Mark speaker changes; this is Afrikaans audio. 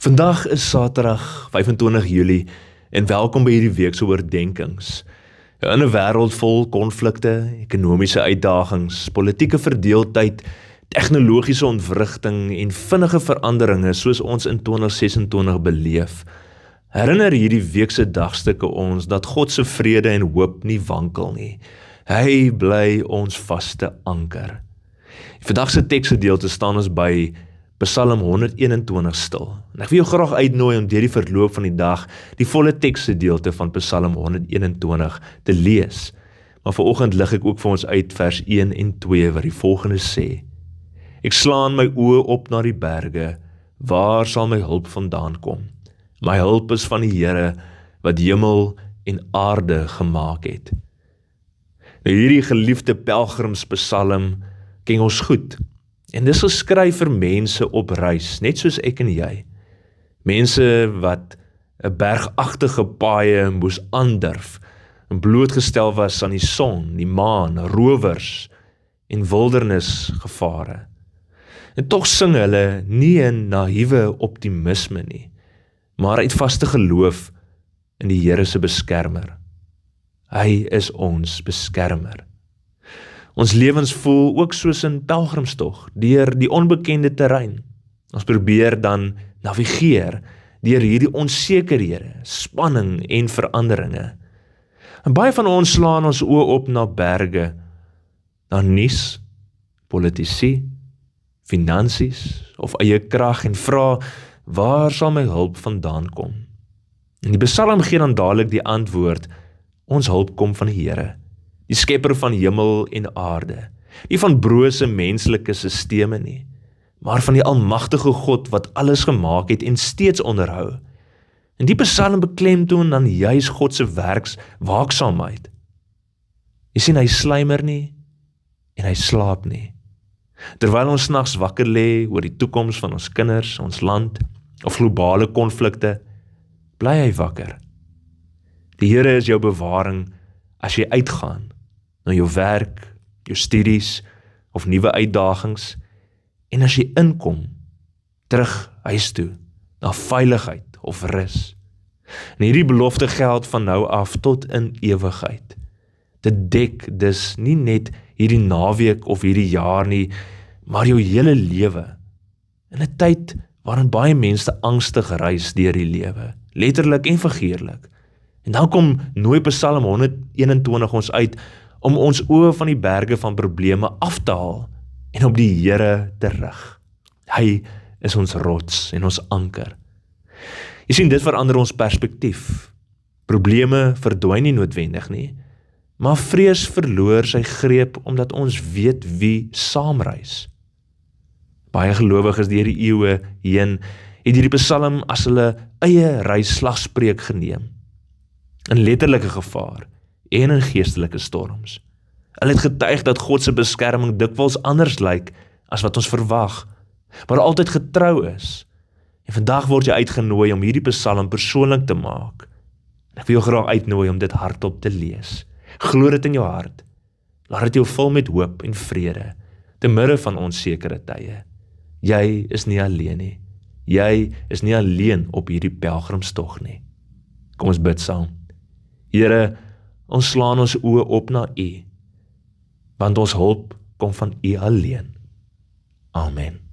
Speaker 1: Vandag is Saterdag 25 Julie en welkom by hierdie week se oordeenkings. In 'n wêreld vol konflikte, ekonomiese uitdagings, politieke verdeeldheid, tegnologiese ontwrigting en vinnige veranderinge soos ons in 2026 beleef, herinner hierdie week se dagstukke ons dat God se vrede en hoop nie wankel nie. Hy bly ons vaste anker. Vandag se teksgedeelte staan ons by Psalm 121 stil. En ek wil jou graag uitnooi om deur die verloop van die dag die volle teksgedeelte van Psalm 121 te lees. Maar vanoggend lig ek ook vir ons uit vers 1 en 2 wat die volgende sê: Ek slaan my oë op na die berge, waar sal my hulp vandaan kom? My hulp is van die Here wat hemel en aarde gemaak het. Nou hierdie geliefde pelgrimspsalm ken ons goed. En dis geskryf vir mense op reis, net soos ek en jy. Mense wat 'n bergagtige paaie moes aandurf, en blootgestel was aan die son, die maan, rowers en wildernisgevare. En tog sing hulle nie 'n naïewe optimisme nie, maar uit vaste geloof in die Here se beskermer. Hy is ons beskermer. Ons lewens voel ook soos 'n pelgrimstog deur die onbekende terrein. Ons probeer dan navigeer deur hierdie onsekerhede, spanning en veranderinge. En baie van ons slaan ons oë op na berge, na nuus, politici, finansies of eie krag en vra, waar sal my hulp vandaan kom? En die Psalm gee dan dadelik die antwoord: ons hulp kom van die Here, die skepper van hemel en aarde, nie van brose menslike sisteme nie, maar van die almagtige God wat alles gemaak het en steeds onderhou. En die Psalm beklemtoon dan juis God se werks waaksaamheid. Jy sien, hy sluimer nie en hy slaap nie. Terwyl ons nags wakker lê oor die toekoms van ons kinders, ons land of globale konflikte, bly hy wakker. Die Here is jou bewaring as jy uitgaan na jou werk, jou studies of nuwe uitdagings, en as jy inkom, terug huis toe, na veiligheid of rus. En hierdie belofte geld van nou af tot in ewigheid. Dit dek dus nie net hierdie naweek of hierdie jaar nie, maar jou hele lewe. In 'n tyd waarin baie mense angstig reis deur die lewe, letterlik en figuurlik. En dan kom nooi Psalm 121 ons uit om ons oë van die berge van probleme af te haal en op die Here te rig. Hy is ons rots en ons anker. Jy sien, dit verander ons perspektief. Probleme verdwyn nie noodwendig nie, maar vrees verloor sy greep omdat ons weet wie saamreis. Baie gelowiges deur die eeue heen het hierdie Psalm as hulle eie reisslagspreuk geneem, in letterlike gevaar en in geestelike storms. Hulle het getuig dat God se beskerming dikwels anders lyk as wat ons verwag, maar altyd getrou is. En vandag word jy uitgenooi om hierdie Psalm persoonlik te maak. Ek wil jou graag uitnooi om dit hardop te lees. Glo dit in jou hart. Laat dit jou vul met hoop en vrede, te midde van onsekere tye. Jy is nie alleen nie. Jy is nie alleen op hierdie pelgrimstog nie. Kom ons bid saam. Here, ons slaan ons oë op na U, want ons hulp kom van U alleen. Amen.